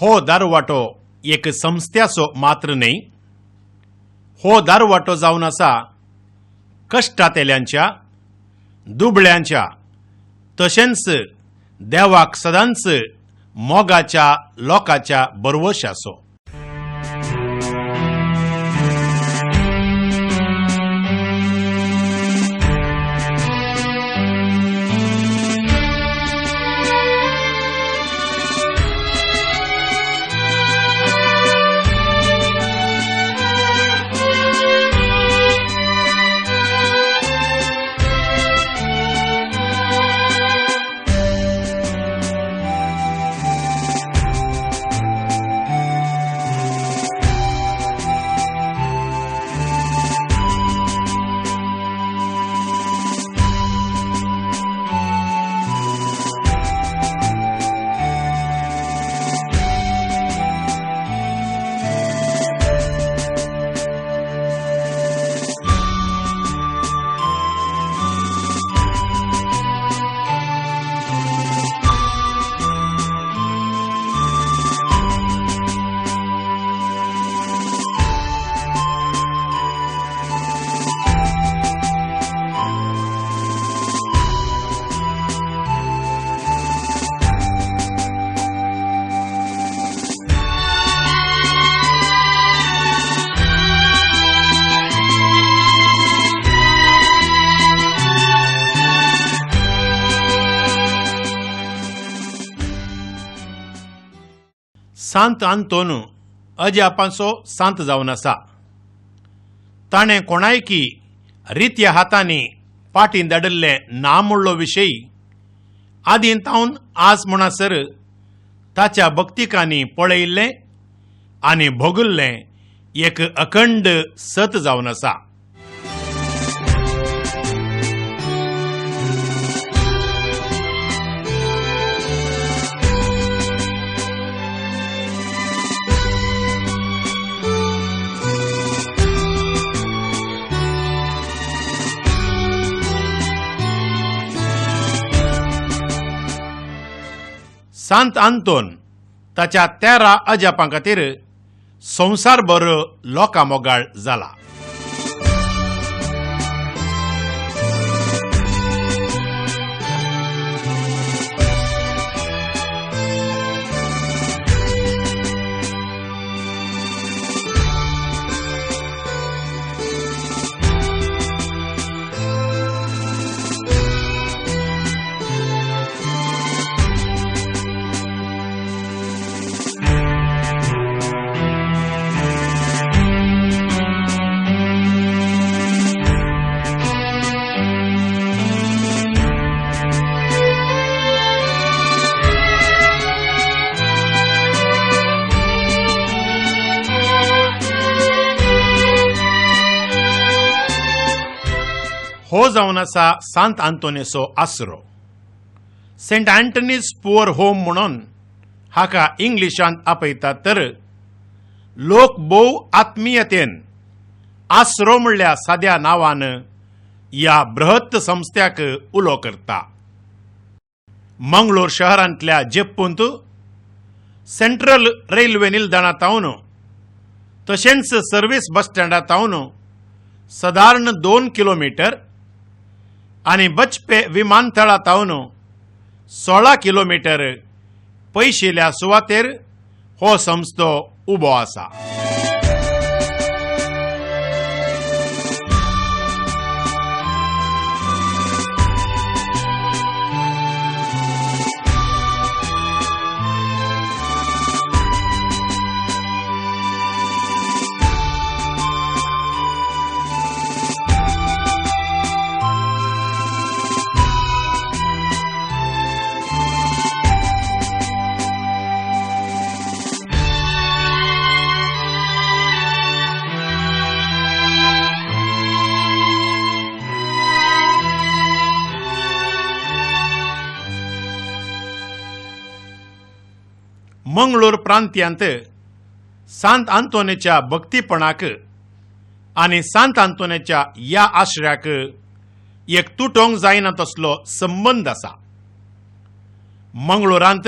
हो दारवाटो एक संस्थ्याचो मात्र न्ही, हो दारवाटो जावन आसा कश्टातेल्यांच्या, दुबळ्यांच्या, तशेंच देवाक सदांच मोगाच्या लोकांच्या बरवशाचो. सांत आंतोन अजापाचो सांत जावन आसा. ताणें कोणायकी रित्या हातांनी पाटीं धाडिल्ले नामुळ्ळो विशयी आदीं तावन आज म्हणसर ताच्या भक्तिकांनी पळयिल्लें आनी भोगिल्लें एक अखंड सत जावन आसा. सांत आंतोन ताच्या 13 अजापां खातीर संवसारभर लोकांमोगाळ जाला. हो जावन आसा सांत आंतोनेचो आसरो. सेंट अँटनीज पुअर होम म्हणून हाका इंग्लिशांत आपयतात, तर लोक भोव आत्मीयतेन आसरो म्हणल्या साद्या नांवान ह्या बृहत्त संस्थ्याक उलो करता. मंगळूर शहरांतल्या जेप्पूंत सेंट्रल रेल्वे निल्दाणातावन तशेंच सर्वीस बस स्टँडातावन सादारण 2 किलोमीटर आनी बचपे विमानतळातावन 16 किलोमीटर पयशिल्ल्या सुवातेर हो संस्थो उबो आसा. मंगळूर प्रांत्यांत सांत आंतोनेच्या भक्तीपणाक आनी सांत आंतोनेच्या ह्या आश्र्याक एक तुटोंक जायना तसलो संबंद आसा. मंगळुरांत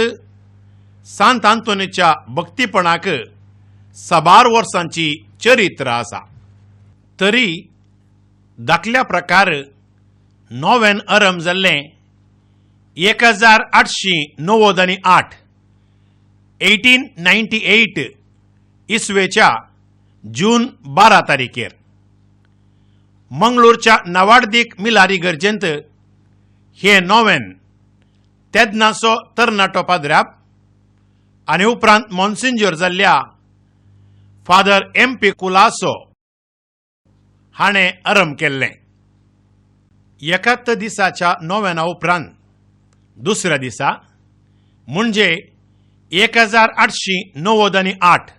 सांत आंतोनीच्या भक्तीपणाक 12 वर्सांची चरित्र आसा. तरी दाखल्या प्रकार नोवेन आरंभ जाल्लें 1898 1898 इसवेच्या जून 12 तारीखेर मंगळूरच्या नवाडदीक मिलारी गर्जेंत हे नोवेन तेदनाचो तरणाटो पाद्र्याप आनी उपरांत मॉन्सिंजर जाल्ल्या फादर एम पिकुलासो हाणें आरंभ केल्लें. 71 दिसाच्या नोवेना उपरांत दुसऱ्या दिसा म्हणजे 1898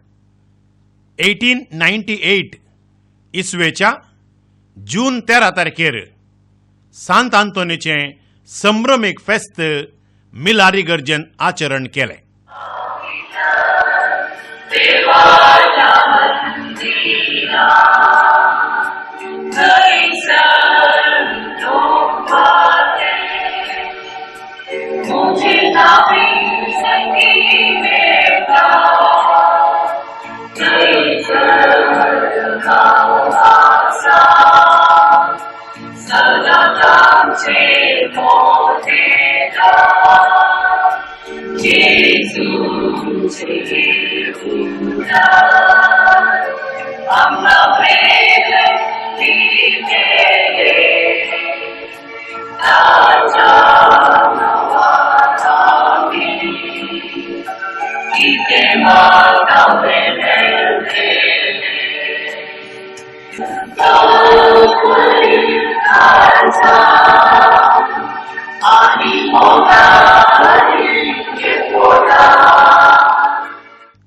1898 इसवेच्या जून 13 तारखेर सांत आंतोनीचें संभ्रमीक फेस्त मिलारी गर्जेन आचरण केलें.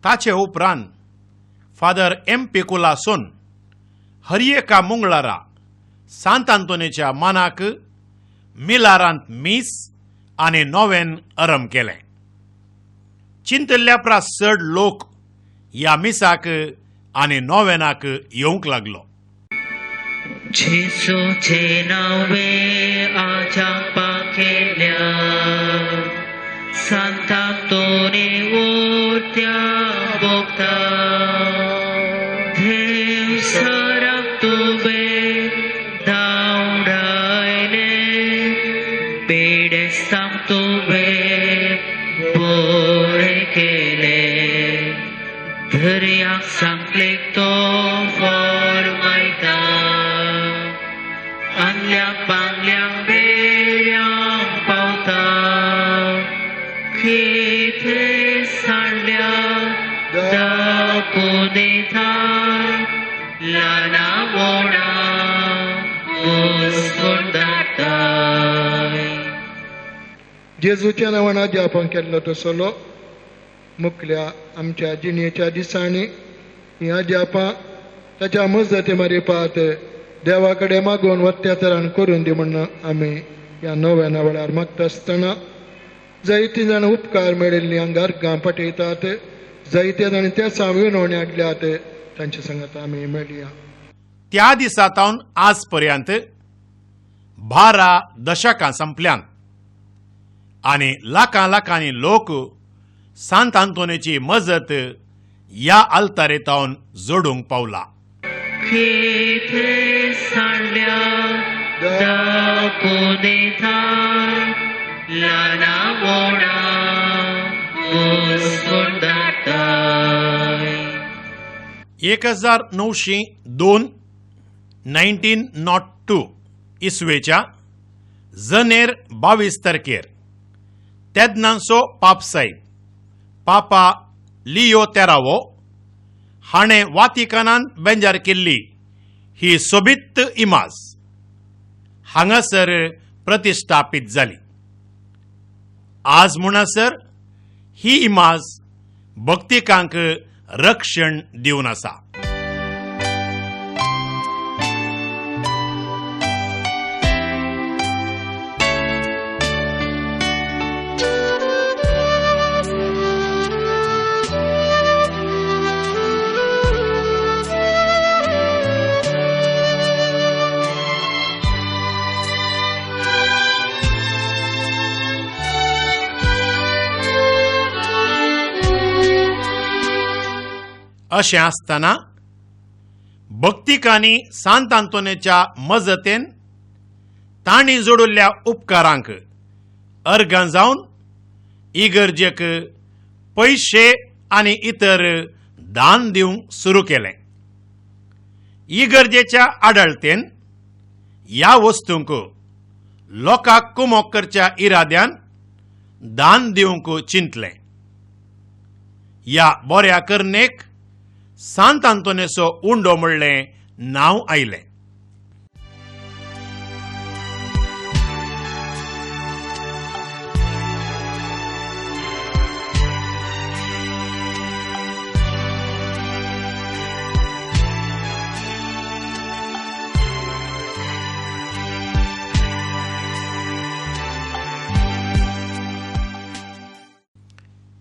ताचे उपरांत फादर एम पिकुलासोन हरिएका मंगळारा सांत आंतोनीच्या मानाक मिलारांत मीस आनी नोवेन आरंभ केलें. चिंतल्ल्या प्रास चड लोक ह्या मिसाक आनी नोवेनाक येवंक लागलो. जेसूचे नावे आजापा केल्या सांत आंतोनी उरत्या भोगता देव सराक तुबे धांवडायले बेडेस्तांक तुबे बरे केले दर्याक सांगलेक तो फॉर्मायता आणल्या पांगल्यांक बेड्यांक पावता खेत्रे सांडल्या दाखोवन दितात ल्हाना व्हडा घुसखोर धाडटाय. जेजूच्या नांवान जापान केल्लो तो सोलो मुखल्या आमच्या जिणेच्या दिसांनी ह्या जापां ताच्या मजती मारिपात देवा कडेन मागून अत्याचारान करून दी म्हणून आमी ह्या नव्याना वेळार मागता आसतना जायतीं जाण उपकार मेळिल्लीं आंगार गां पाठयतात. जायते जाण त्या साविणोवणी हाडल्यात तांचे सांगात आमी मेळया. त्या दिसातावन आज पर्यंत 12 दशकां संपल्यांत आनी लाखां लाखांनी लोक सांत आंतोनीची मजत ह्या आल्तारेतावन जोडूंक पावला. खेत्रे सांडल्या दाखोवन दितात ल्हाना व्हडा घुसखोर धाडटाय. 1902 1902 इसवेच्या जनेर 22 तारखेर तेदनाचो पापसाहेब पापा लियो 13वो हाणें वातिकानांत बेंजार केल्ली ही सोबीत इमाज हांगासर प्रतिश्ठापीत जाली. आज म्हणसर ही इमाज भक्तिकांक रक्षण दिवन आसा. अशें आसतना भक्तिकांनी सांत आंतोनेच्या मजतेन तांणी जोडिल्ल्या उपकारांक अर्गां जावन इगर्जेक पैशे आनी इतर दान दिवंक सुरू केलें. इगर्जेच्या आडळतेन ह्या वस्तूंक लोकांक कुमोग करच्या इराद्यान दान दिवंक चिंतलें. ह्या बऱ्या करणेक सांत आंतोनेचो उंडो म्हणलें नांव आयलें.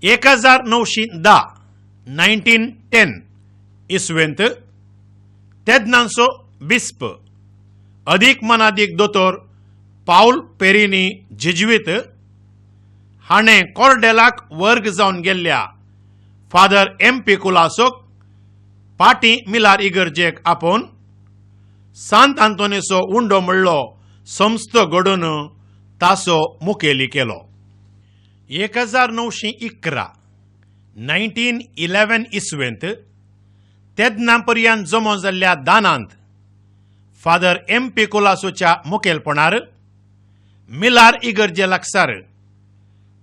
एक 1910 इसवेंत तेदनांचो बिस्प अदीक मनादीक दोतोर पाऊल पेरिनी जेजुईत हाणें कॉर्डेलाक वर्ग जावन गेल्ल्या फादर एम पिकुलासोक पाटी मिलार इगर्जेक आपोवन सांत आंतोनेचो उंडो म्हणलो संस्थो घडोवन ताचो मुखेली केलो. 1911 इसवेंत तेदना पर्यंत जमो जाल्ल्या दानांत फादर एम पिकुलासोच्या मुखेलपणान मिलार इगर्जे लागसार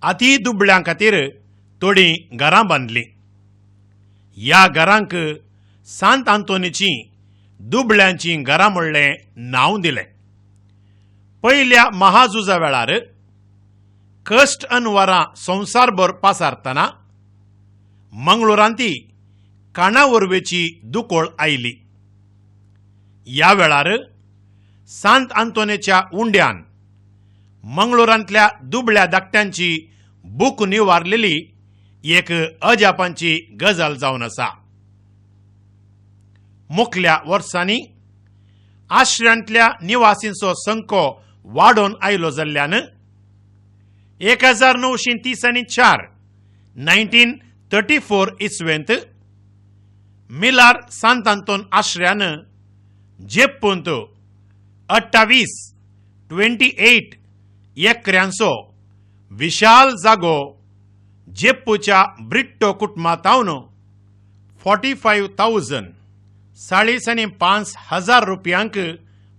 अति दुबळ्यां खातीर थोडीं घरां बांदलीं. ह्या घरांक सांत आंतोनीची दुबळ्यांची घरां म्हणलें नांव दिलें. पयल्या महाझुजा वेळार कश्ट वरां संवसारभर पासारतना मंगळुरांती काणा वरवेची दुकोळ आयली. ह्या वेळार सांत आंतोनेच्या उंड्यान मंगळुरांतल्या दुबळ्या धाकट्यांची भूक निवारलेली एक अजापांची गजाल जावन आसा. मुखल्या वर्सांनी आश्रयांतल्या निवासींचो संख्यो वाडोवन आयलो जाल्ल्यान 1934 इसवेंत मिलार सांत आंतोन आश्रयान जेप्पूंत 28 एकऱ्यांचो विशाल जागो जेप्पूच्या ब्रिट्टो कुटुंबांतावन 45,000 रुपयांक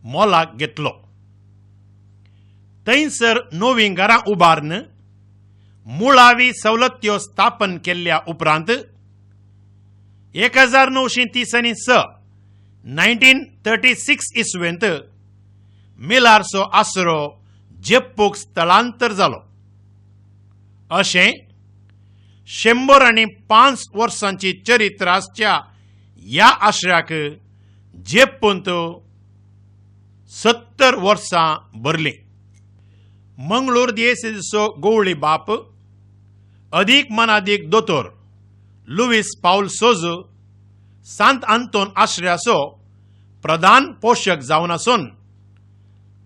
मोलाक घेतलो. थंयसर नवीं घरां उबारन मुळावी सवलत्यो स्थापन केल्ल्या उपरांत 1936 इसवेंत मिलारचो आसरो जेप्पूक स्थळांतर जालो. अशें 105 वर्सांची चरित्र आसच्या ह्या आश्रयाक जेप्पूंत 70 वर्सां भरलीं. मंगळूर दियेसीचो गवळी बाप अदीक मनादीक दोतोर लुईस पाऊल सोज सांत आंतोन आश्रयाचो प्रधान पोषक जावन आसून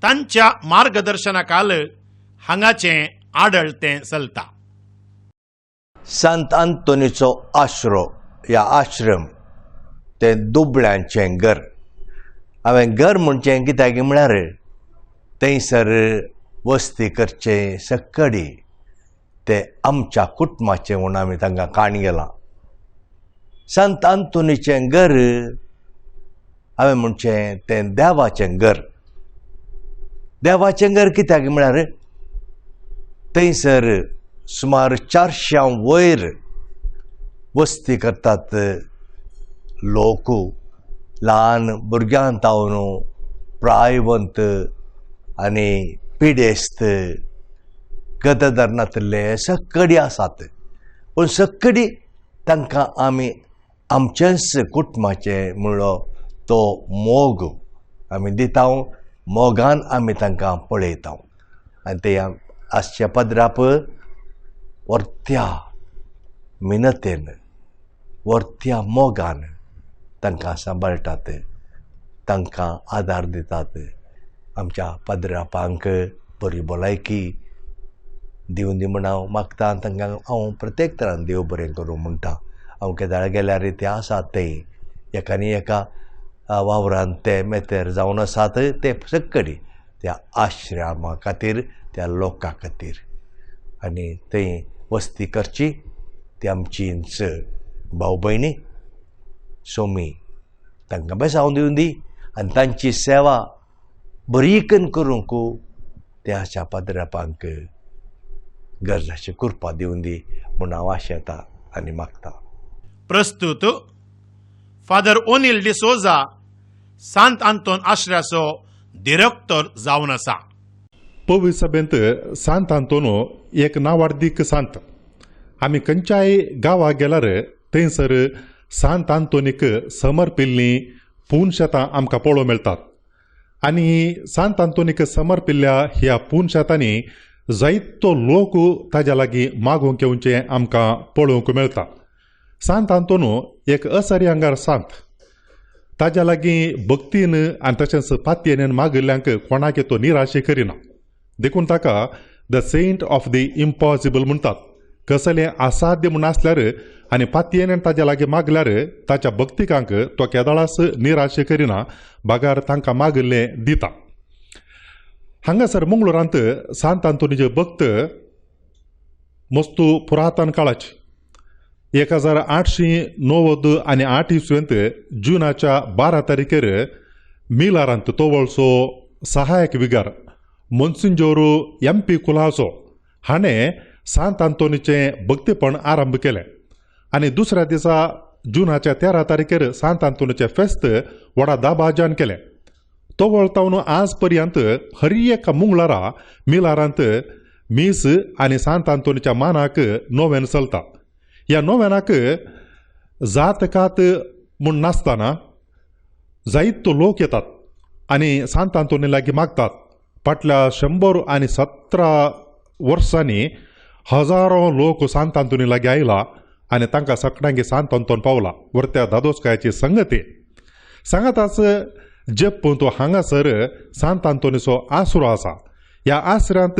तांच्या मार्गदर्शनाखाल हांगाचें आडळतें चलता. सांत आंतोनीचो आश्रो ह्या आश्रम तें दुबळ्यांचें घर. हांवें घर म्हणचें कित्याक म्हळ्यार थंयसर वस्ती करचे सक्कडी ते आमच्या कुटुंबाचें म्हूण आमी तांकां काण गेलां. सांत आंतोनीचें घर हांवें म्हणचें तें देवाचें घर. देवाचें घर कित्याक म्हळ्यार थंयसर सुमार 400 वयर वस्ती करतात लोक, ल्हान भुरग्यां तावन प्रायवंत आनी पिडेस्त गदधरणांतले सक्कडी आसात. पूण सक्कडी तांकां आमी आमचेच कुटुंबाचे म्हणलो तो मोग आमी दिता, मोगान आमी तांकां पळयता. आनी ते आसच्या पदराप वर्त्या मिनतेन वर्त्या मोगान तांकां सांबाळटात, तांकां आदार दितात. आमच्या पदरापांक बरी भलायकी दिवन दी म्हूण हांव मागतां. तांकां हांव प्रत्येक तरान देव बरें करूं म्हणटा अमके दाळ गेल्यार ते आसात ते एकानी एका वावरांत ते मेतेर जावन आसात ते सक्कडी त्या आश्रमा खातीर त्या लोकां खातीर आनी थंय वस्ती करची ती आमचींच भाव भयणी सोमी तांकां बेसांव दिवन दी आनी तांची सेवा बरीकन करूंक त्या पाद्रापांक गरजाची कृपा दिवन दी म्हूण हांव आशेतां आनी मागतां. प्रस्तुत फादर ओनिल डिसोजा सांत आंतोन आश्रयाचो डिरेक्टर जावन आसा. पवित्र सभेंत सांत आंतोनो एक नावार्दीक सांत. आमी खंयच्याय गांवांत गेल्यार थंयसर सांत आंतोनीक समर्पिल्लीं पुणशेतां आमकां पळोवंक मेळटात. आनी सांत आंतोनीक समर्पिल्ल्या ह्या पुणशेतांनी जायतो लोक ताज्या लागीं मागूंक येवचें आमकां पळोवंक मेळटा. सांत आंतोनो एक असर्यांगार सांत. ताज्या लागीं भक्तीन आनी तशेंच पातयेन मागिल्ल्यांक कोणाक तो निराशे करिना. देखून ताका the saint of the impossible म्हणटात. कसलें असाध्य म्हूण आसल्यार आनी पातयेन ताज्या लागीं मागल्यार ताच्या भक्तिकांक तो केदाळास निराशे करिना, बागार तांकां मागिल्लें दिता. हांगासर मंगळुरांत सांत आंतोनीचे भक्त मस्तू पुरातन काळाचे 1890 आनी 8 इसवेंत जुनाच्या 12 तारखेर मिलारांत तोवळसो सहायक विगार मोन्सिंजोरू MP कुलासो हाणें सांत आंतोनीचें भक्तीपण आरंभ केलें. आनी दुसऱ्या दिसा जुनाच्या 13 तारखेर सांत आंतोनीचें फेस्त व्हडा दाबाज्यान केलें. तोवळ तावन आज पर्यंत हर एका मंगळारा मिलारांत मीस आनी सांत आंतोनीच्या मानाक नोवेन चलता. ह्या नोवेनाक जात कात म्हूण नासतना जायतो लोक येतात आनी सांत आंतोनी लागीं मागतात. फाटल्या 117 वर्सांनी हजारो लोक सांत आंतोनी लागीं आयला आनी तांकां सगळ्यांक सांत आंतोन पावला. वर्त्या दादोसकायाची संगती सांगाताच जेप्पू तो हांगासर सांत आंतोनीचो आसरो आसा. ह्या आसऱ्यांत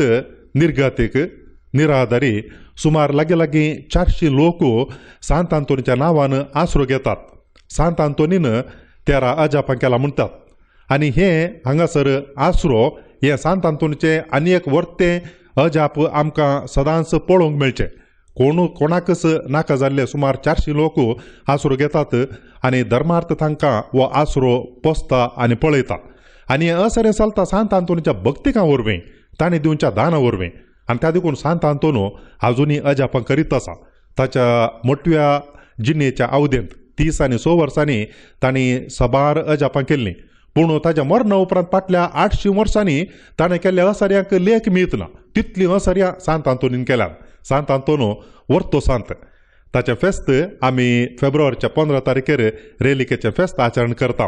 निर्गतीक निराधारी सुमार लागीं लागीं 400 लोक सांत आंतोनीच्या नांवान आसरो घेतात. सांत आंतोनीन 13 अजापां केला म्हणटात. आनी हे हांगासर आसरो हे सांत आंतोनीचे आनी एक वर्तें अजाप आमकां सदांच पळोवंक मेळचें. कोणाकच नाका जाल्ले सुमार 400 लोक आसरो घेतात आनी धर्मार्थ तांकां हो आसरो पोसता आनी पळयता. आनी हें असरें चलता सांत आंतोनीच्या भक्तिकां वरवीं, ताणें दिवच्या दाना वरवीं. आनी त्या देखून सांत आंतोनो आजुनी अजापां करीत आसा. ताच्या मोटव्या जिणेच्या अवधेंत 30 आनी 6 वर्सांनी तांणी सबार अजापां केल्लीं. पूण ताच्या मरणा उपरांत फाटल्या 800 वर्सांनी ताणें केल्ल्या असर्यांक लेख मेळत ना. तितलीं असर्यां सांत आंतोनीन केल्यात. सांत आंतोनो वर्तो सांत. ताचें फेस्त आमी फेब्रुवारीच्या 15 तारखेर रेलिकेचें फेस्त आचरण करता.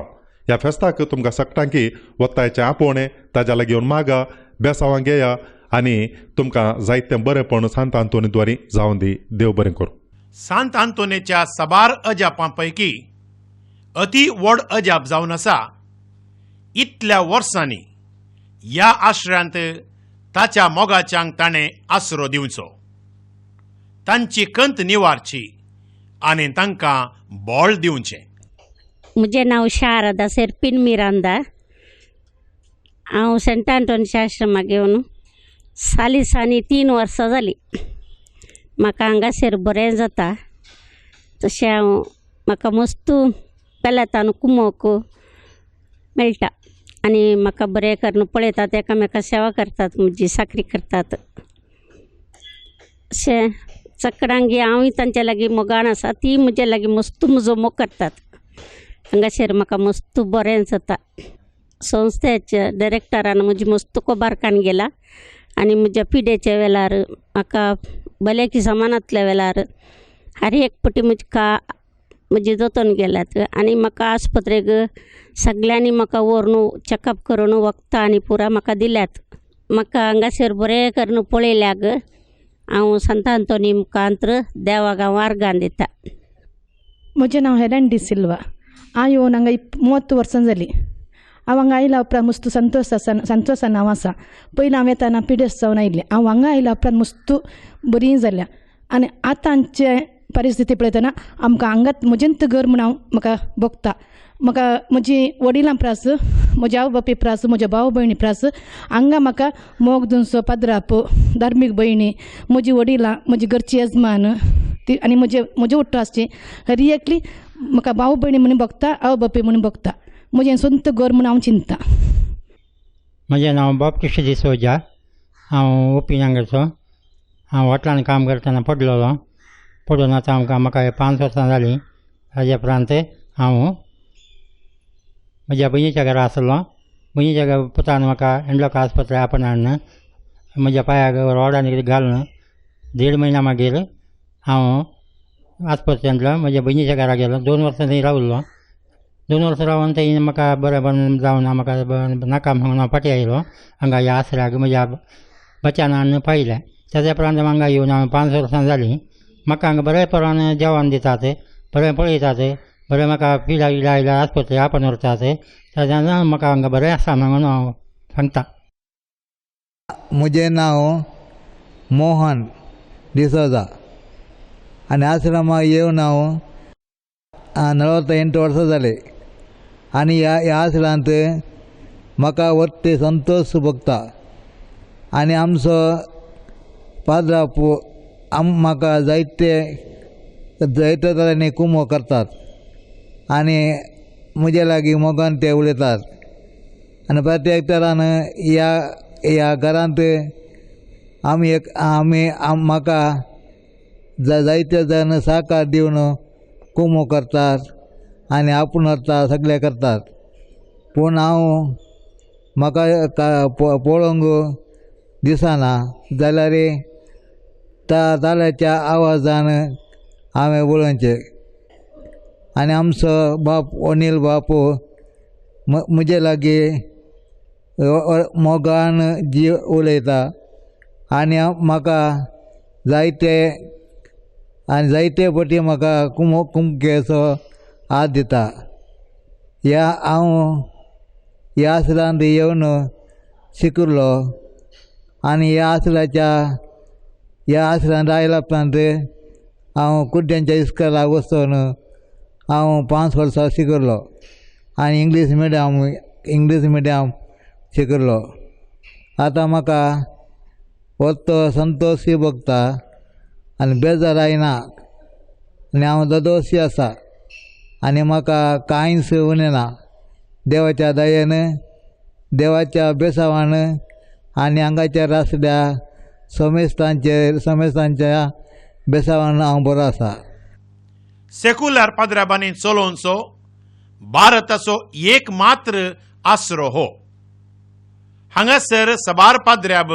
ह्या फेस्ताक तुमकां सगळ्यांकी वतायचें आपोवणें, ताज्या लागीं येवन मागा, बेसांवां घेया आनी तुमकां जायतें बरेंपण सांत आंतोनी द्वारी जावन दी. देव बरें करूं. सांत आंतोनीच्या सबार अजापां पैकी अति व्हड अजाप जावन आसा इतल्या वर्सांनी ह्या आश्रयांत ताच्या मोगाच्यांक ताणें आसरो दिवचो, तांची कंत निवारची आनी तांकां बोळ दिवचें. म्हजें नांव शारदा सेर्पिन मिरांदा. हांव सेंट आंटोनीच्या आश्रमाक येवन सालिसांनी 3 वर्सां जालीं. म्हाका हांगासर बरें जाता. तशें म्हाका मस्तू पेलेतान कुमोवंक मेळटा आनी म्हाका बरें करून पळयतात, एकामेका सेवा करतात, म्हजी साखरी करतात. अशें चकडांगी हांवूय तांच्या लागीं मोगाण आसा, ती म्हजे लागीं मस्तू म्हजो मोग करतात. हांगासर म्हाका मस्तू बरें जाता. संस्थेच्या डिरेक्टरान म्हजी मस्तू कोबारकान गेला आनी म्हज्या पिडेच्या वेळार म्हाका भलेकी सामानांतल्या वेळार हर एक पटी म्हजी जतन गेल्यात आनी म्हाका आस्पत्रेक सगळ्यांनी म्हाका व्हरून चॅकअप करून वखदां आनी पुरा म्हाका दिल्यात. म्हाका हांगासर बरें करून पळयल्याक हांव संत आंतोनी मुखांत्र देवाक हांव वार्गां दिता. म्हजें नांव हेलेन डी सिल्वा. हांव येवन हांगा 30 वर्सां जालीं. हांव हांगा आयल्या उपरांत मस्तू संतोशान हांव आसा. पयलीं हांव येताना पिडेस्त जावन आयिल्लें. हांव हांगा आयल्या उपरांत मस्तू बरी जाल्या आनी आतांचे परिस्थिती पळयतना आमकां हांगात म्हजेंत घर म्हूण हांव म्हाका भोगता. म्हाका म्हजी वडिलां प्रास, म्हज्या आवय बापूय प्रास, म्हज्या भाव भयणी प्रास, हांगा म्हाका मोग दुंसो पाद्राप धार्मीक भयणी, म्हजी वडिलां, म्हजी घरची यजमान ती आनी म्हजे उट्टो आसची रियेक्टली म्हाका भाव भयणी म्हणून भोगता, आवय बापूय म्हणून भोगता. म्हजें स्वंत घर म्हूण हांव चिंतता. म्हजें नांव बाप्टिस्ट डिसोजा. हांव ओपिनांगरचो. हांव हॉटलान काम करतना पडून आतां म्हाका 5 वर्सां जालीं. हाजे उपरांत हांव म्हज्या भयणीच्या घरा आसलो. भयणीच्या पुतान म्हाका एंडलॉक आस्पत्रे आपण हाडून म्हज्या पांयाक रोडान घालून 1.5 म्हयन्या मागीर हांव आस्पत्रेंतलो म्हज्या भयणीच्या घरा गेलो. 2 वर्सां थंय रावल्लो. 2 वर्सां रावन थंय म्हाका बरें जावन म्हाका नाका म्हणून हांव फाटीं आयलो. हांगा ह्या आसऱ्याक म्हज्या बच्चान पायलें. ताज्या उपरांत हांगा येवन हांव 5 वर्सां जालीं. म्हाका हांगा बरें प्रमाण जेवण दितात, बरें पळयतात, बरें म्हाका पिला आयल्यार आस्पत्रे आपण व्हरतात. ताज्या म्हाका हांगा बरें आसा म्हणून हांव सांगता. म्हजें नांव मोहन डिसोजा आनी आश्रमाक येवन हांव 48 वर्सां जालीं. आनी ह्या आश्रमांत म्हाका वरते संतोश भोगता. आनी आमचो पाद्राप म्हाका जायते तरेनी कुमो करतात आनी म्हजे लागीं मोगान ते उलयतात. आनी प्रत्येक तरान ह्या घरांत म्हाका जायते जण सहकार दिवन कुमो करतात आनी आपूण व्हरता, सगळे करतात. पूण हांव म्हाका पळोवंक दिसना जाल्यार ताल्याच्या आवाजान हांवें उलोवचें. आनी आमचो बाप अनिल बापू म्हजे लागीं मोगान जी उलयता आनी म्हाका जायते फावटी म्हाका कुमकेचो हात दिता. हांव ह्या आसरांत येवन शिकिल्लो आनी ह्या आसरांत आयल्या उपरांत हांव कुड्ड्यांच्या इस्कॉलाक वचून हांव 5 वर्सां शिकिल्लो आनी इंग्लीश मिडियम शिकिल्लो. आतां म्हाका वरतो संतोशूय भोगता आनी बेजार जायना आनी हांव दोदोशी आसा आनी म्हाका कांयच उरना. देवाच्या दयेन, देवाच्या बेसावान आनी हांगाचेर आसल्या समेस्तांच्या बेसावान हांव बरो आसा. सेक्युलर पाद्राबांनी चलोवचो भारताचो एक मात्र आसरो हो. हांगासर सबार पाद्र्याब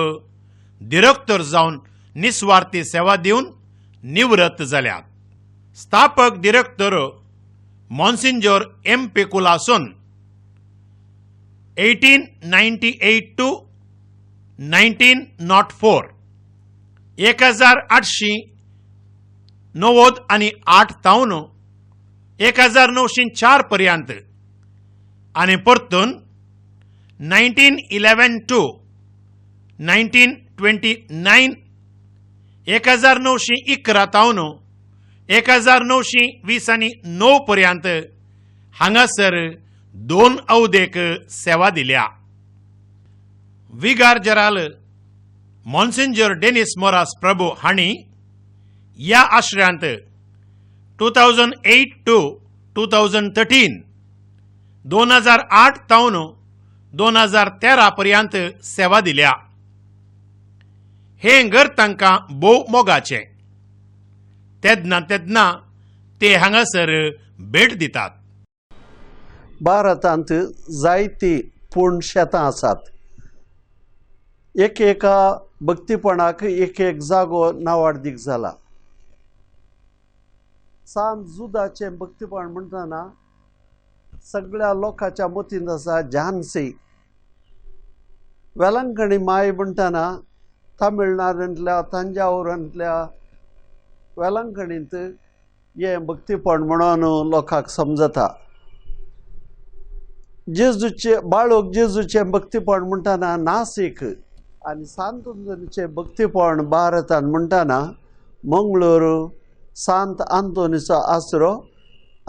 डिरेक्टर जावन निस्वार्थी सेवा दिवन निवृत्त जाल्यात. स्थापक डिरेक्टर मॉन्सिंजोर एम पेकुलासून 1898 to 1904 1898 तावन 1904 पर्यंत आनी परतून 1911 to 1929 1911 तावन 1929 पर्यंत हांगासर 2 अवधेक सेवा दिल्या. विगार जराल मॉन्सिंजर डेनिस मोरास प्रभू हांणी ह्या आश्रयांत 2008 to 2013 2008 तावन 2013 पर्यंत सेवा दिल्या. हे घर तांकां भोव मोगाचें. तेदना ते हांगासर भेट दितात. भारतांत जायती पूर्ण शेतां आसात. एका भक्तीपणाक एक जागो नांवाडीक जाला. सांत जुदाचें भक्तीपण म्हणटना सगळ्या लोकांच्या मतींत आसा झांसी. वेलंकणी माय म्हणटना तामिळनाडूंतल्या तंजावूरांतल्या वेलंकणींत हे भक्तीपण म्हणून लोकांक समजता. जेजूचे बाळूक जेजूचें भक्तीपण म्हणटना नासीक आनी सांतुंजनीचें भक्तीपण भारतांत म्हणटना मंगळूरू, सांत आंतोनीचो आसरो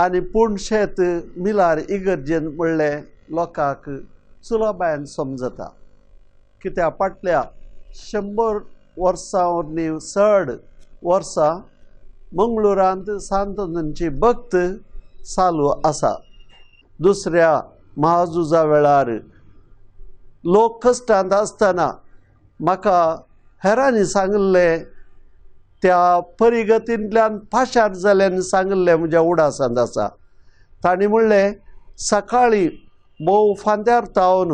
आनी पुणशेत मिलार इगर्जेन म्हणले लोकांक सुलभान समजता. कित्या फाटल्या 100 वर्सांनी चड वर्सां मंगळुरांत सांत आंतोनीची भक्त चालू आसा. दुसऱ्या महाझुजा वेळार लोक कश्टांत आसतना म्हाका हेरांनी सांगले त्या परिगतींतल्यान पाशार जाल्ल्यान सांगले म्हज्या उडासांत आसा. तांणी म्हणलें सकाळीं मोव फांत्यार तावन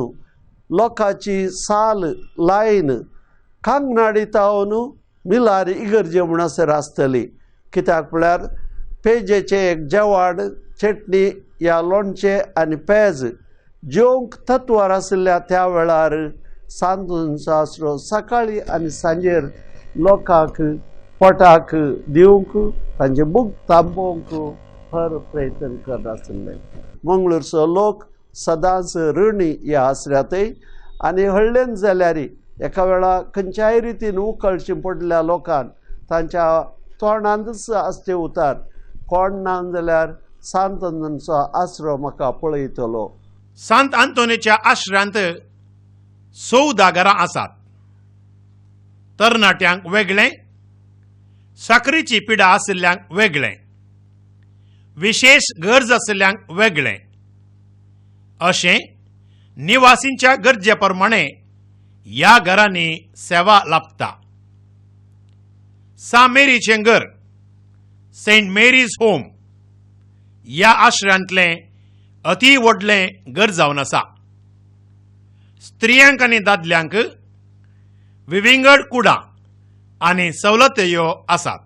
लोकांची साल लायन कांगनाडी तावन मिलार इगर्जे म्हणसर आसतली. कित्याक म्हळ्यार पेजेचें एक जेवाण चटणी या लोणचें आनी पेज जेवंक तत्वार आशिल्ल्या त्या वेळार सांत आंतोनीचो आसरो सकाळीं आनी सांजेर लोकांक पोटाक दिवंक तांचे बूक तांपोवंक हर प्रयत्न करत आशिल्ले. मंगळूरचो लोक सदांच ऋणी ह्या आसऱ्यातय आनी हळ्ळेन जाल्यार एका वेळा खंयच्याय रितीन उखळचें पडल्या लोकांक तांच्या तोंडांतच आसचे उतार कोण ना जाल्यार सांत आंतोनीचो आसरो म्हाका पळयतलो. सांत आंतोनीच्या आश्रयांत 14 घरां आसात. तरणाट्यांक वेगळें, साकरीची पिडा आशिल्ल्यांक वेगळें, विशेष गरज आशिल्ल्यांक वेगळें अशें निवासींच्या गरजे प्रमाणे ह्या घरांनी सेवा लाभता. सा मेरीचें घर, सेंट मेरीज होम ह्या आश्रयांतलें अति व्हडलें घर जावन आसा. स्त्रियांक आनी दादल्यांक विविंगड कुडां आनी सवलत्यो आसात.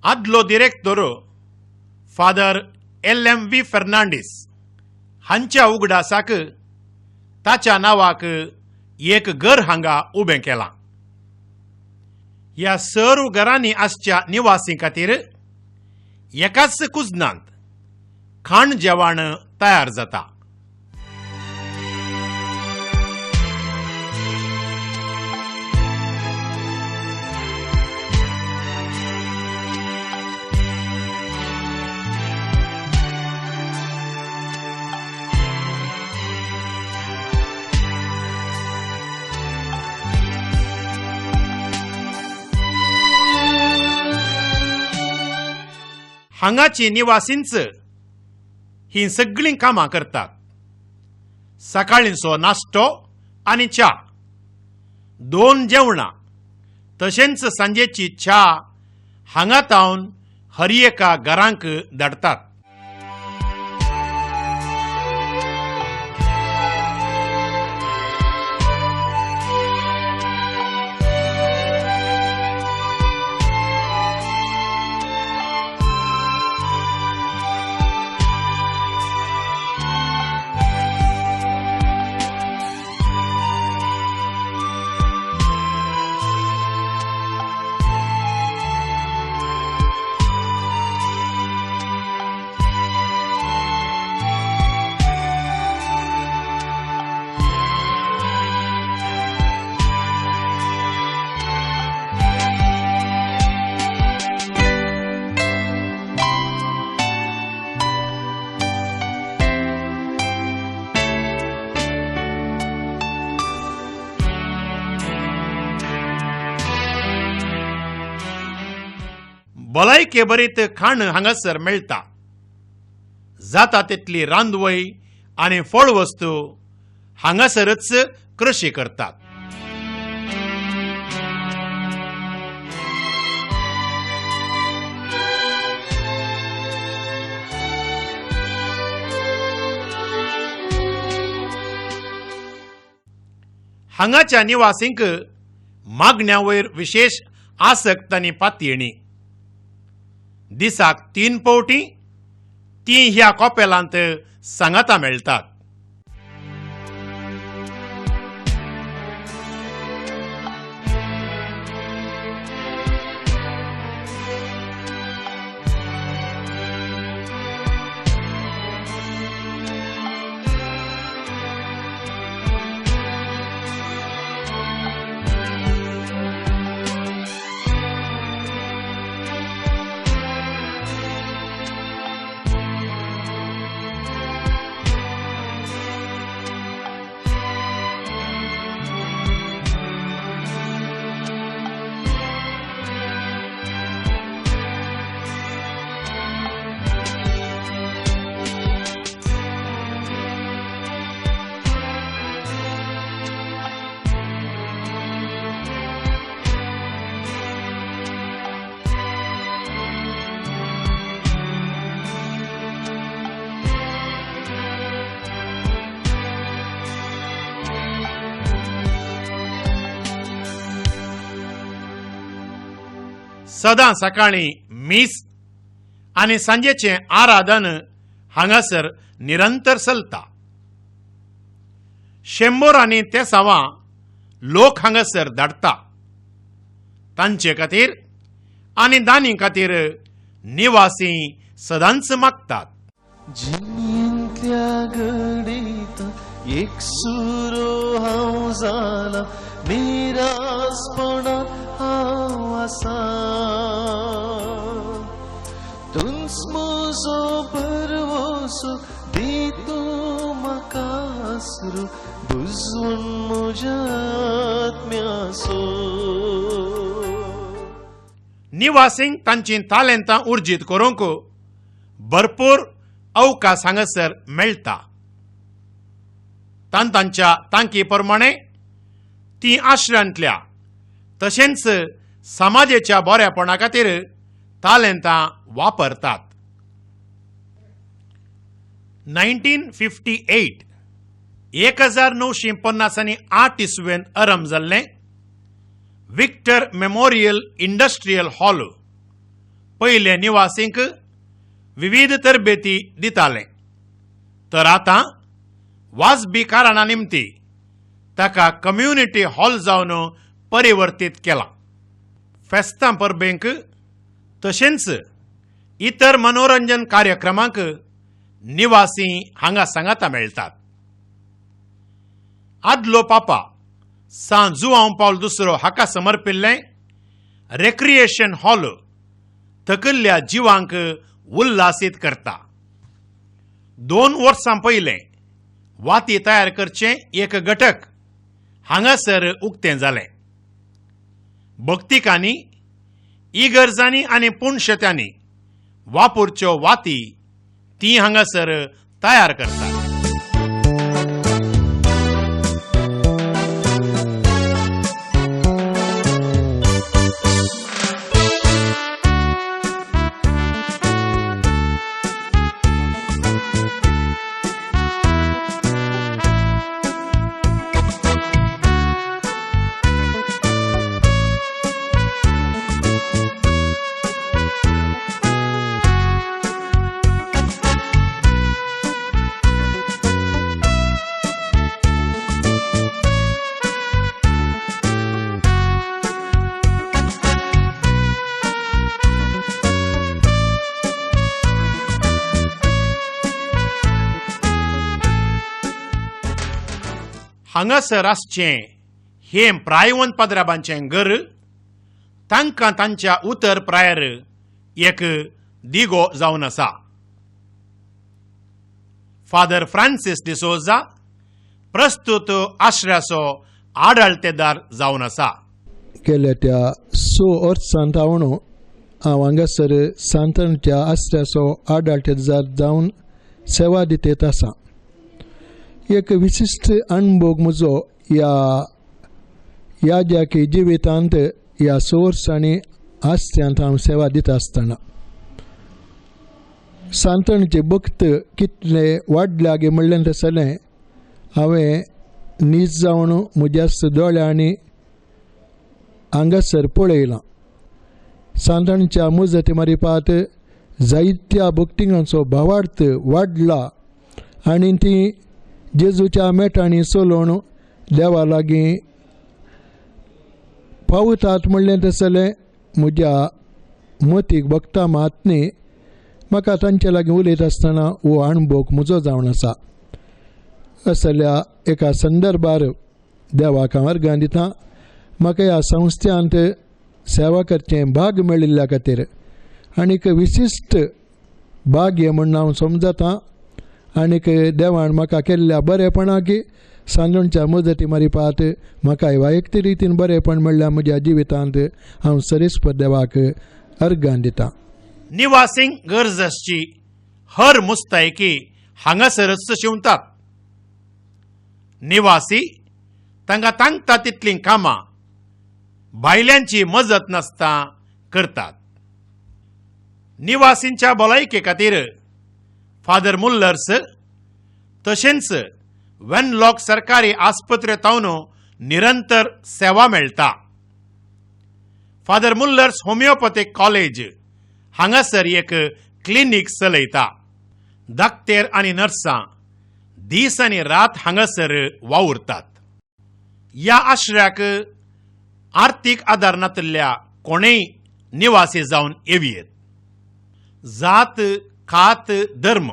आदलो डिरेक्टर फादर LMV फर्नांडीस हांच्या उगडासाक ताच्या नांवाक एक घर हांगा उबें केलां. ह्या सर्व घरांनी आसच्या निवासी खातीर एकाच कुजनांत खाण जेवण तयार जाता. हांगाची निवासींच ही सगळीं कामां करतात. सकाळींचो नाश्तो आनी च्या, 2 जेवणां तशेंच सांजेची च्या हांगा तावन हर एका घरांक धाडटात. भलायके बरीत खाण हांगासर मेळटा. जाता तितली रांदवय आनी फळ वस्तू हांगासरच कृशी करतात. हांगाच्या निवासींक मागण्या वयर विशेष आसक्त आनी पातयेणी. दिसाक 3 पावटी ती ह्या कॉपेलांत सांगातां मेळटात. सदां सकाळीं मीस आनी सांजेचें आराधन हांगासर निरंतर चलता. 100 आनी ते सावा लोक हांगासर धाडटा. तांचे खातीर आनी दानी खातीर निवासी सदांच मागतात. जिणेंतल्या घडीत एक सुरो हांव जाला, निरासपणांत हांव आसा. तुंच म्हजो बरवसो दी तूं म्हाका आसरो, बुजवून म्हज्या आत्म्याचो. निवासींक तांची तालेंतां उर्जीत करूंक भरपूर अवकाश हांगासर मेळटा. तांच्या तांकी प्रमाणे ती आश्रयांतल्या तशेंच समाजाच्या बऱ्यापणा खातीर तालेंतां वापरतात. 1958 1950 इसवेंत आरंभ जाल्लें विक्टर मेमोरियल इंडस्ट्रियल हॉल पयले निवासींक विविध तरबेती दिताले, तर आतां वाजबी कारणां निमती ताका कम्युनिटी हॉल जावन परिवर्तीत केला. फेस्तां परबेंक तशेंच इतर मनोरंजन कार्यक्रमांक निवासी हांगा सांगाता मेळटात. आदलो पापा सान जुआंव पावल II हाका समर्पिल्लें रेक्रिएशन हॉल थकिल्ल्या जिवांक उल्हासीत करता. 2 वर्सां पयलें वाती तयार करचें एक घटक हांगासर उक्तें जालें. भक्तिकांनी, इगर्जांनी आनी पुणशत्यांनी वापरच्यो वाती ती हांगासर तयार करतात. हांगासर आसचें हें प्रायवंत पाद्राबांचें घर तांकां तांच्या उतर प्रायर एक दिगो जावन आसा. फादर फ्रांसीस डिसोजा प्रस्तुत आश्रयाचो आडाळतेदार जावन आसा. गेल्या त्या 6 वर्सांत हांव हांगासर सांतणच्या आश्रयाचो आडाळतेदार जावन सेवा दितेत आसा. एक विशिश्ट अणभव म्हजो ह्या ज्या जिवितांत ह्या 6 वर्सांनी आश्रयांत हांव सेवा दिता आसतना सांतणचे भक्त कितले वाडले गे म्हणलें तसलें हांवें नीज जावन म्हज्या दोळ्यांनी हांगासर पळयलां. सांतणच्या मुजती मारिपात जायत्या भक्तिकांचो भावार्थ वाडला आनी ती जेजूच्या मेटांनी चलोवन देवा लागीं पावतात म्हणलें तसलें म्हज्या मतीक भक्ता मातनी म्हाका तांचे लागीं उलयता आसतना हो अणभव म्हजो जावन आसा. असल्या एका संदर्भार देवाक हांव अर्गां दितां. म्हाका ह्या संस्थांत सेवा करचें भाग मेळिल्ल्या खातीर आनीक विशिश्ट भाग हें म्हण हांव समजतां. आनीक देवान म्हाका केल्ल्या बरेपणाक सांजणच्या मजती मारिपात म्हाका वैयक्तीक रितीन बरेपण मेळ्ळ्या म्हज्या जिवितांत हांव सरीस्प देवाक अर्गां दितां. निवासींक गरज आसची हर मुस्तायकी हांगासरच शिवतात. निवासी तांकां तांकता तितलीं कामां भायल्यांची मजत नासता करतात. निवासींच्या भलायके खातीर फादर मुल्लर्स तशेंच वेनलॉक सरकारी आस्पत्रेतावन निरंतर सेवा मेळटा. फादर मुल्लर्स होमिओपॅथीक कॉलेज हांगासर एक क्लिनीक चलयता. दाक्तेर आनी नर्सां दीस आनी रात हांगासर वावुरतात. ह्या आश्रयाक आर्थीक आदार नातिल्ल्या कोणेय निवासी जावन येवयेत. जात, खात, धर्म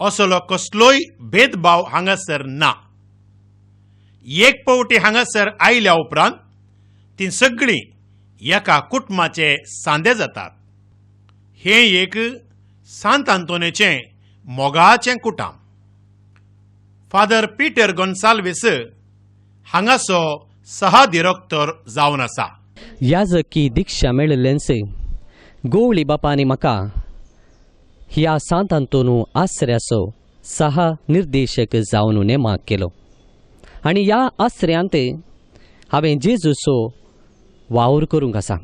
असलो कसलोय भेदभाव हांगासर ना. एक पावटी हांगासर आयल्या उपरांत ती सगळीं एका कुटुंबाचे सांदे जातात. हें एक सांत आंतोनेचें मोगाचें कुटाम. फादर पीटर गोन्साल्वीस हांगाचो सहदिरोक्तर जावन आसा. याजकी दिक्षा मेळिल्लेंच गोवळी बापानी म्हाका ह्या सांत आंतोनू आश्रयाचो निर्देशक जावन नेमाक केलो. आनी ह्या आश्रयांत हांवें जेजूचो वावर करूंक आसा.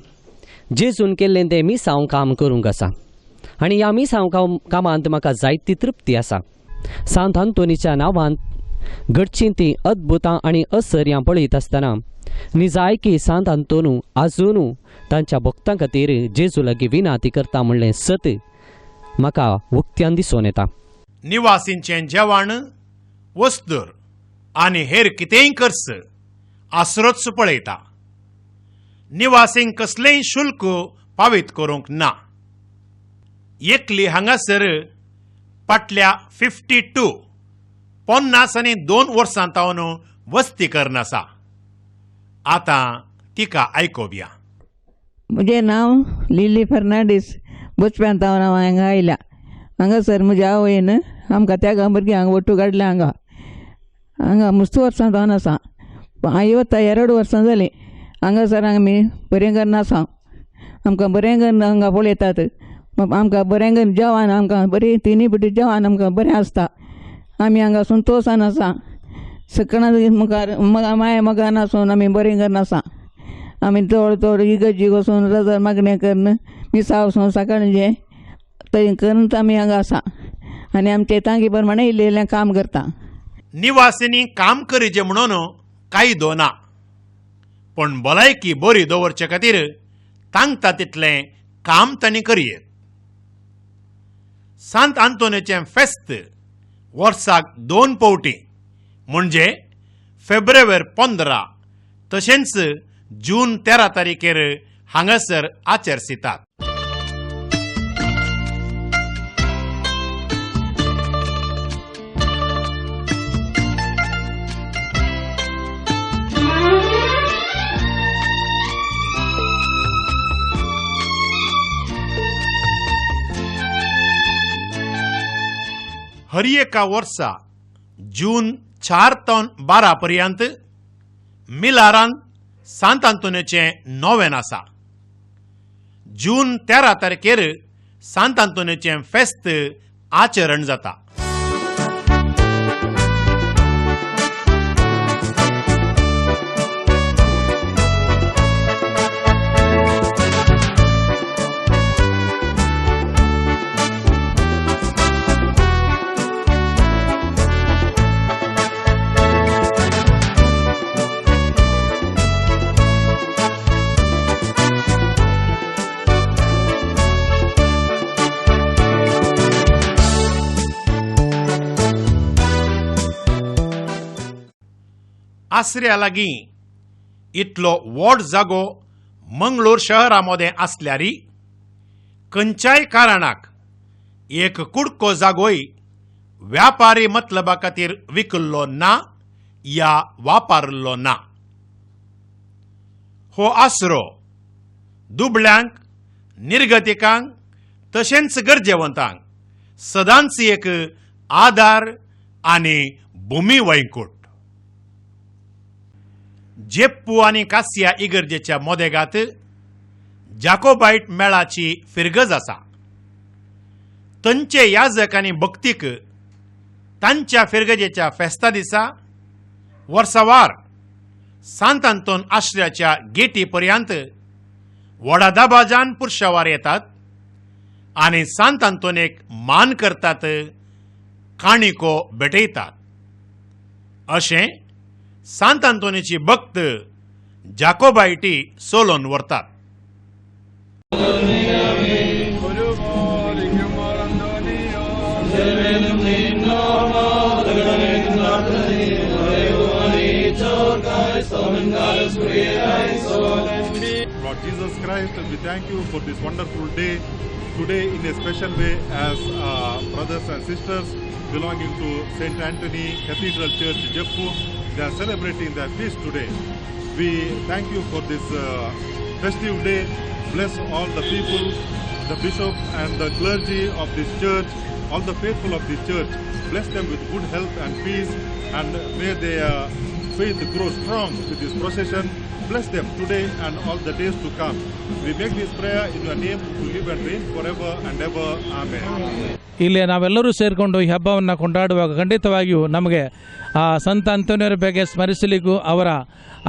जेजून केल्लें तें मिसांव काम करूंक आसा. आनी ह्या मिसांव कामांत म्हाका जायती तृप्ती आसा. सांत आंतोनीच्या नांवांत घडचीं तीं अद्भुतां आनी असर्यां पळयत आसतना निजायकी सांत आंतोनू आजुनू तांच्या भक्तां खातीर जेजू लागीं विनाती करता म्हणलें सत म्हाका उक्त्यान दिसून येता. निवासींचें जेवण, वस्तर आनी हेर कितेंय खर्च आसरोच पळयता. निवासींक कसलेंय शुल्क फावीत करूंक ना. एकली हांगासर फाटल्या 52 वर्सां तावन वस्ती करन आसा. आतां तिका आयकोवया. म्हजें नांव लिली फर्नांडीस. बचप्यान तावन हांव हांगा आयल्या. हांगासर म्हज्या आवयन आमकां त्या भुरग्यांक हांगा वट्टू काडल्या. हांगा मस्त वर्सां जावन आसा. हांव वता 2 वर्सां जालीं. हांगासर आमी बरें करून आसा. आमकां बरें करून हांगा पळयतात. आमकां बरें करून जेवण आमकां बरी 3 पटी जेवण आमकां बरें आसता. आमी हांगा संतोशान आसा. सकाळ मुखार माय मोगान आसून आमी बरें करून आसा. आमी चड इगर्जी वचून रजर मागणें करून मिसां वचून सकाळचें थंय करून आमी हांगा आसा. आनी आमचे तांगे प्रमाणे इल्लें काम करता. निवासींनी काम करीचें म्हणून कायदो ना. पण भलायकी बरी दवरचे खातीर तांकता तितलें काम तांणी करियेत. सांत आंतोनेचें फेस्त वर्साक 2 पावटी म्हणजे फेब्रुवारी 15 तशेंच जून 13 तारीखेर हांगासर आचरसितात. हर एका वर्सा जून 4 ते 12 पर्यंत मिलारांत सांत आंतोनेचें नोवेन आसा. जून 13 तारखेर सांत आंतोनेचें फेस्त आचरण जाता. आसऱ्या लागीं इतलो व्हड जागो मंगळूर शहरामध्ये आसल्यारी खंयच्याय कारणाक एक कुडको जागोय व्यापारी मतलबा खातीर विकल्लो ना या वापरलो ना. हो आसरो दुबळ्यांक, निर्गतिकांक तशेंच गरजेवंतांक सदांच एक आदार आनी भुमी वैकुट. जेप्पू आनी कासिया इगर्जेच्या मोदेगांत जाकोबायट मेळाची फिरगज आसा. तांचे याजक आनी भक्तीक तांच्या फिरगजेच्या फेस्ता दिसा वर्सावार सांत आंतोन आश्रयाच्या गेटी पर्यंत व्हडा दबाजान पुरशावार येतात आनी सांत आंतोनेक मान करतात, काणिको भेटयतात. अशें सांत आंतोनीची भक्त जाकोबायटी सोलोन व्हरतात. Lord Jesus Christ, we thank you for this wonderful day. Today, in a special way, as brothers and sisters belonging to St. Anthony Cathedral Church, Jeppu, they are celebrating their feast today. We thank you for this festive day. Bless all the people, the bishop and the clergy of this church, all the faithful of this church. Bless them with good health and peace, and may their faith grow strong with this procession. Bless them today and all the days to come. We make this prayer in your name, to live and reign forever and ever. Amen. ಇಲ್ಲಿ ನಾವೆಲ್ಲರೂ ಸೇರಿಕೊಂಡು ಈ ಹಬ್ಬವನ್ನು ಕೊಂಡಾಡುವಾಗ ಖಂಡಿತವಾಗಿಯೂ ನಮಗೆ ಆ ಸಂತ ಅಂತೋನಿಯವರ ಬಗ್ಗೆ ಸ್ಮರಿಸಲಿಕ್ಕೂ ಅವರ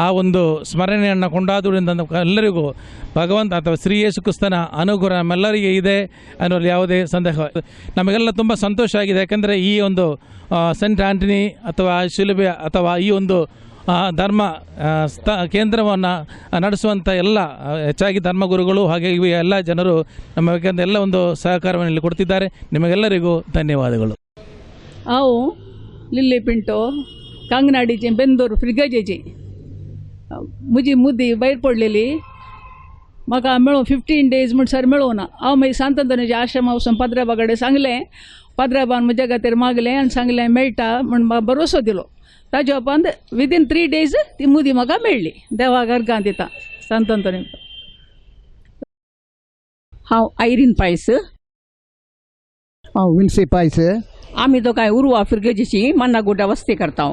ಆ ಒಂದು ಸ್ಮರಣೆಯನ್ನು ಕೊಂಡಾಡುವುದರಿಂದ ಎಲ್ಲರಿಗೂ ಭಗವಂತ ಅಥವಾ ಶ್ರೀ ಯೇಸು ಕ್ರಿಸ್ತನ ಅನುಗ್ರಹ ನಮ್ಮೆಲ್ಲರಿಗೆ ಇದೆ ಅನ್ನೋಲ್ಲಿ ಯಾವುದೇ ಸಂದೇಹ. ನಮಗೆಲ್ಲ ತುಂಬ ಸಂತೋಷ ಆಗಿದೆ, ಯಾಕೆಂದರೆ ಈ ಒಂದು ಸೆಂಟ್ ಆಂಟನಿ ಅಥವಾ ಶಿಲುಬೆ ಅಥವಾ ಈ ಒಂದು ಧರ್ಮ ಕೇಂದ್ರವನ್ನು ನಡೆಸುವಂಥ ಎಲ್ಲ ಹೆಚ್ಚಾಗಿ ಧರ್ಮಗುರುಗಳು ಹಾಗೆ ಇವು ಎಲ್ಲ ಜನರು ನಮಗೆ ಎಲ್ಲ ಒಂದು ಸಹಕಾರವನ್ನು ಇಲ್ಲಿ ಕೊಡ್ತಿದ್ದಾರೆ. ನಿಮಗೆಲ್ಲರಿಗೂ ಧನ್ಯವಾದಗಳು. ಅವು लिल्ले पिंटो कांगनाडीचे बेंदोर फ्रिगजेची मुजी मुद्दी भायर पडलेली म्हाका मेळो 15 days म्हणसर मेळोना. हांव मागीर सांतांतोनीच्या आश्रमा वचून पाद्राबा कडेन सांगलें, पाद्राबान म्हज्या खातीर मागलें आनी सांगलें मेळटा म्हण म्हाका भरोसो दिलो. ताज्या उपरांत विदीन 3 days ती मुदी म्हाका मेळ्ळी. देवाक अर्गां दिता सांतांतोनी. हांव आयरीन पायस. हांव विन्सी पायस. आमी दोगांय उर्वा फिरगेजीची मन्नागुड्डा वस्ती करता.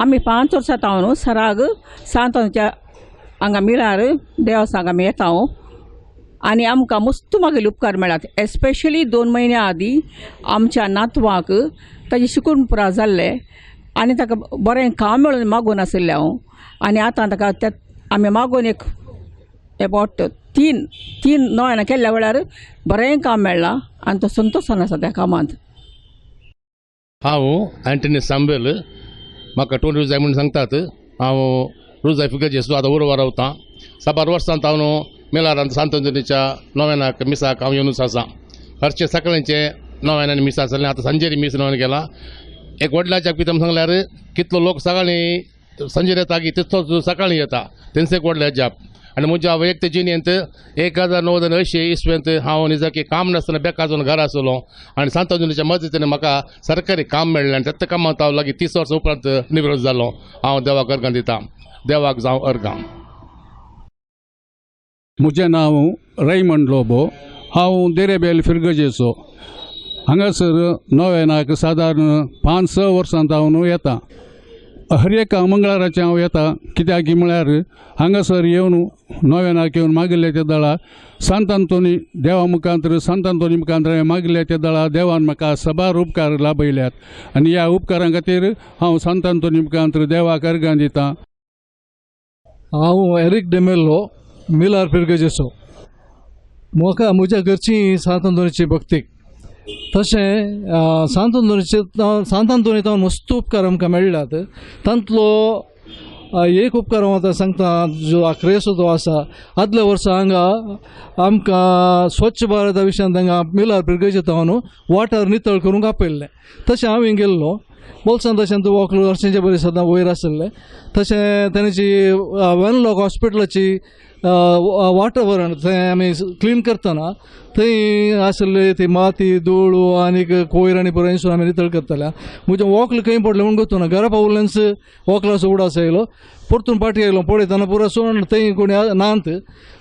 आमी 5 वर्सां न्हू सराग सांतांच्या हांगा मिळार देवस्थानाक आमी येता आनी आमकां मस्त मागील उपकार मेळ्ळात. एस्पेशली 2 म्हयन्या आदीं आमच्या नातवाक ताजी शिकून पुरा जाल्ले आनी ताका बरें काम मेळून मागून आशिल्लें हांव. आनी आतां ताका आमी मागून एक अबावट 3 नोव्यान केल्ल्या वेळार बरें काम मेळ्ळां आनी तो संतोशान आसा त्या कामांत. हांव एंटनी सांबेल. म्हाका 2 रोज जाय म्हणून सांगतात. हांव रोजाय फिगजेचो आतां उर्वा रावतां. 7 वर्सांत हांव मेलारांत सांतांतोनीच्या नोव्यानाक मिसाक हांव येवनूच आसा. हरचे सकाळचे नोव्यान मिस आसलें, आतां सांजेरी मिस नोव्यान गेला. एक व्हडल्याच्या पिता सांगल्यार कितलो लोक सकाळीं सांजेर येता की तितलोच सकाळीं येता. तेंच एक व्हडलें जाप. आनी म्हज्या वैयक्तीक जिणेंत 1980 इसवेंत हांव निजाकी काम नासतना बेकाजून घरा आसलो आनी सांतांतोनीच्या मदतीन म्हाका सरकारी काम मेळ्ळें आनी त्या कामांत हांव लागीं 30 वर्सां उपरांत निवृत्त जालो. हांव देवाक अर्गां दितां. देवाक जावं अर्गां. म्हजें नांव रैमंड लोबो. हांव देरेबेल फिरगजेचो. हांगासर नोव्यानाक सादारण 5-6 वर्सांत हांव येता. हर एक मंगळाराचें हांव येता. कित्याक म्हळ्यार हांगासर येवन नोव्यानाक येवन मागिल्ले ते दळा सांतांतोनी देवा मुखांतर सांतांतोनी मुखांतर मागिल्ले ते दळा देवान म्हाका सबार उपकार लाभयल्यात आनी ह्या उपकारां खातीर हांव सांतांतोनी मुखांतर देवाक अर्गां दितां. हांव एरिक डेमेल्लो मिलार फिरगजेचो. म्हाका म्हज्या घरचीं सांतांतोनीची भक्तीक तशें सांतांतोनींत मस्त उपकार आमकां मेळ्ळ्यात. तांतलो एक उपकार हांव आतां सांगता जो आक्रेसो तो आसा. आदल्या वर्सा हांगा आमकां स्वच्छ भारत विशयान हांगा मिलार फिरगजेंत हांव वॉटर नितळ करूंक आपयल्लें. तशें हांव गेल्लो बोल्सान तशें वॉकलो हरशेंचे बरें सदां वयर आसलें. तशें तांची वेनलॉक हॉस्पिटलाची वातावरण थंय आमी क्लीन करतना थंय आसले ती माती धूळ आनीक कोयर आनी बरेंसून आमी नितळ करताले. म्हजें वॉकल खंय पडलें म्हूण गोतूना घरा पावलेंच वॉकलाचो उडास येयलो. परतून फाटीं येयलो पळयतना पुरो सोण थंय कोणी नात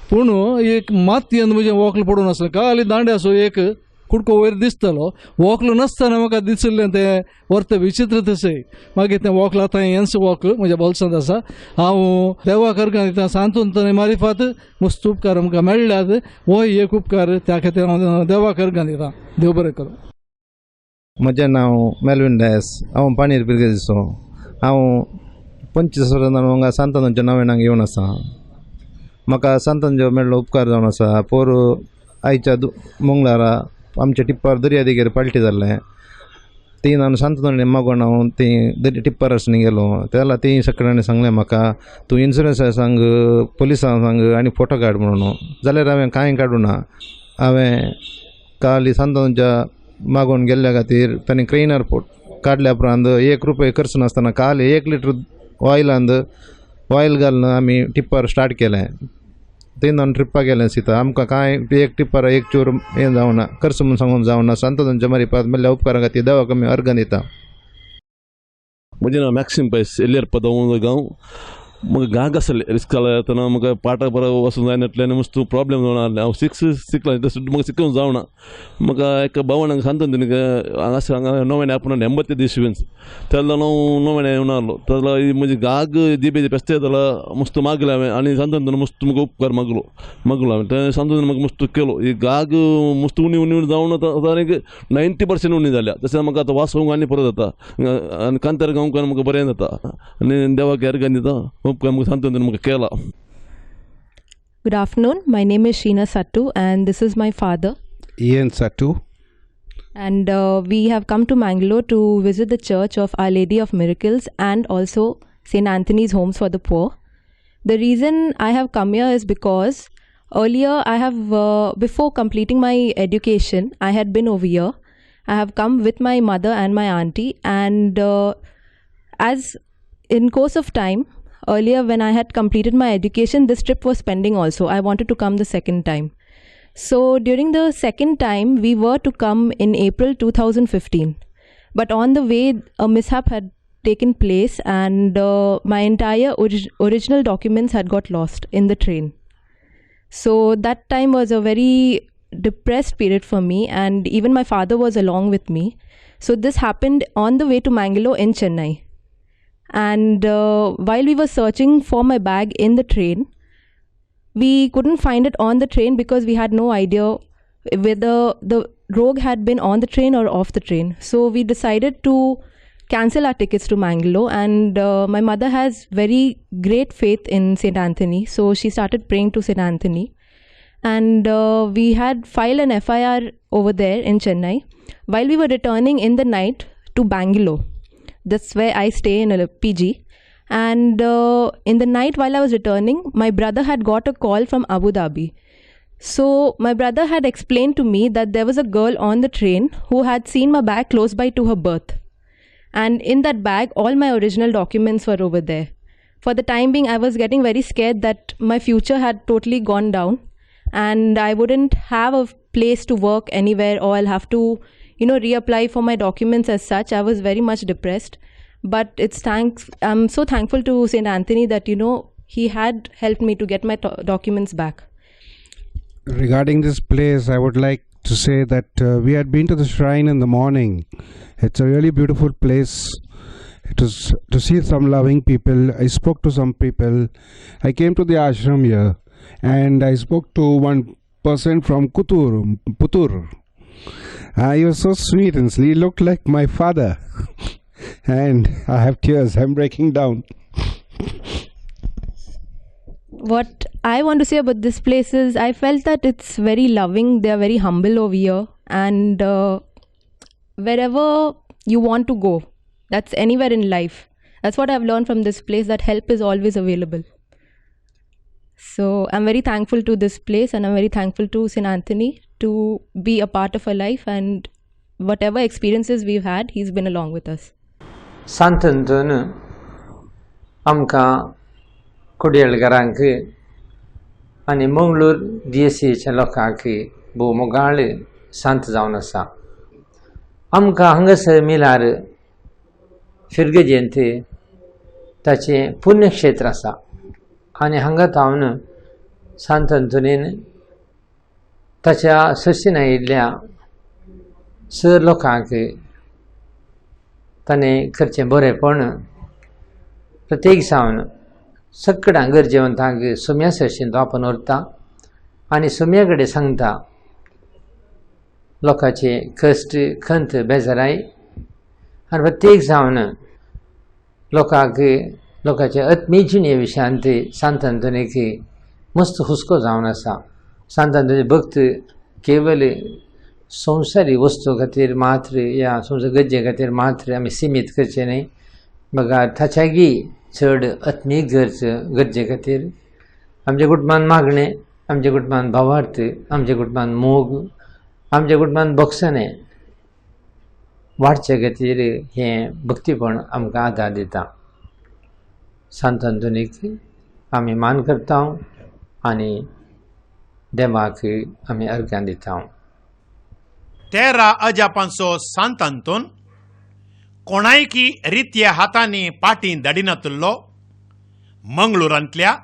पूण एक मातयेन म्हजें वॉकल पडून आसलें. खाली दांड्याचो एक कुडको वयर दिसतालो. वॉकलो नासतना म्हाका दिसलें तें व्हरता विचित्र तशें. मागीर तें वॉकल आतां हेंच वॉकल म्हज्या बोल्सांत आसा. हांव देवाक अर्गां दितां. सांतांतोनी मारिफात मस्त उपकार आमकां मेळ्ळ्यात. हो एक उपकार त्या खातीर हांव देवाक अर्गां दितां. देव बरें करूं. म्हजें नांव मेल्विन डायस. हांव पाणीर फिरगजेचो. हांव 25 वर्सां हांगा सांतांतोनीच्या नोव्यानाक येवन आसा. म्हाका सांतांचो मेळ्ळो उपकार जावन आसा. पोर आयच्या मंगळारा आमच्या टिप्पार दर्या देगेर पाल्टी जाल्लें. ती हांव सांतांतोनी मागून हांव ती टिप्पार आसतना गेलो. तेन्ना ती सकाळीं सांगलें म्हाका तूं इन्शुरन्स सांग, पुलिसांक सांग आनी फोटो काड म्हणून. जाल्यार हांवें कांय काडूं ना. हांवें काल सांतांतोनीच्या मागून गेल्ल्या खातीर तांणी क्रेनार काडल्या उपरांत ₹1 खर्च नासतना काल 1 लिटर ऑयल घालून आमी टिप्पर स्टार्ट केलें. 3 ट्रिप्पां गेलें सिता. आमकां कांय एक टिप्पर एक चूर हें जावना, खर्च म्हूण सांगून जावना. सांतोदोनच्या मारिपात म्हणल्या उपकारा खातीर देवाक आमी अर्घ दिता. म्हजें नांव मॅक्सिम पैस, एल्लेर पदावून गांव. म्हाका गांक आसलें रिस्क येतना म्हाका पाटाक बरो वचूंक जायनासलें आनी मस्त प्रॉब्लेम जावना आसलें. हांव शिकलां म्हाका शिकूंक जावना. म्हाका एका भावान सांगता न्ही हांगा नोवें आपूण 80 दिवस तेन्ना हांव नोवें येवन आहलो. तेन्ना म्हजे गांक जिबेचे पेस्ते जाल्यार मस्त मागलें हांवें आनी सांगता मस्त म्हाका उपकार मागलो हांवें. तें सांगता म्हाका मस्त केलो. ही गांक मस्त उणी उणी जावन आतां 90% उणी जाल्या. तशें म्हाका आतां वासोवंक आनी परत जाता आनी कांतार गांवक म्हाका बरें जाता आनी देवाक अर्घ दिता. Good afternoon. My name is Sheena Sattu and this is my father. Ian Sattu. And we have come to Mangalore to visit the church of Our Lady of Miracles and also St. Anthony's Homes for the Poor. The reason I have come here is because earlier I have, before completing my education, I had been over here. I have come with my mother and my auntie, and as in course of time, earlier when I had completed my education, this trip was pending also. I wanted to come the second time. So during the second time, we were to come in April 2015. But on the way, a mishap had taken place and my entire original documents had got lost in the train. So that time was a very depressed period for me, and even my father was along with me. So this happened on the way to Mangalore in Chennai. And while we were searching for my bag in the train, we couldn't find it on the train because we had no idea whether the rogue had been on the train or off the train. So we decided to cancel our tickets to Mangalore, and my mother has very great faith in St. Anthony, so she started praying to St. Anthony. And we had filed an FIR over there in Chennai while we were returning in the night to Bangalore. That's where I stay in a PG. And in the night while I was returning, my brother had got a call from Abu Dhabi. So my brother had explained to me that there was a girl on the train who had seen my bag close by to her berth. And in that bag, all my original documents were over there. For the time being, I was getting very scared that my future had totally gone down and I wouldn't have a place to work anywhere, or I'll have to reapply for my documents as such. I was very much depressed, but I'm so thankful to St. Anthony that, he had helped me to get my documents back. Regarding this place, I would like to say that we had been to the shrine in the morning. It's a really beautiful place. It was to see some loving people. I spoke to some people. I came to the ashram here and I spoke to one person from Putur. He was so sweet and he looked like my father. And I have tears. I'm breaking down. What I want to say about this place is I felt that it's very loving. They are very humble over here. And wherever you want to go, that's anywhere in life. That's what I've learned from this place, that help is always available. So I'm very thankful to this place, and I'm very thankful to St. Anthony to be a part of our life, and whatever experiences we've had, he's been along with us. सांतंतोन आमकां कुडियलकारांक आनी मंगळूर DSCच्या लोकांक भोव मोगाळ सांत जावन आसा. आमकां हांगासर मिलार फिरगे जयंती ताचें पुण्यक्षेत्र आसा आनी हांगा तावन सांत अंतोनीन ताच्या सशीन आयिल्ल्या सर लोकांक ताणें करचें बरेंपण प्रत्येक सावन सगळ्या गरजेवंतांक सुम्या सशीन तो आपोवन व्हरता आनी सुम्या कडेन सांगता लोकांचे कश्ट खंत बेजाराय आनी प्रत्येक सावन लोकांच्या आत्मीय जिणे विशयांत सांत अंतोनीक मस्त हुस्को जावन आसा. सांत अंतोनी भक्त केवल संवसारी वस्तू खातीर मात्र या संवसार गरजे खातीर मात्र आमी सीमीत करचे न्ही, बघा ताच्यागी चड आत्मीय गरजे खातीर आमच्या कुटुंबान मागणें, आमच्या कुटुंबान भावार्थ, आमच्या कुटुंबान मोग, आमच्या कुटुंबान बक्षणे वाडचे खातीर हें भक्तीपण आमकां आदार दिता. सांत अंतोनीक आमी मान करता आनी देवाक आमी अर्घ्यां दिता. 13 अजापांचो सांत अंतोन कोणायकी रित्या हातांनी पाटी धाडिनातलो मंगळुरांतल्या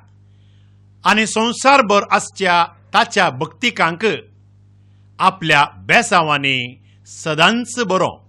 आनी संवसारभर आसच्या ताच्या भक्तिकांक आपल्या बेसांवांनी सदांच बरो.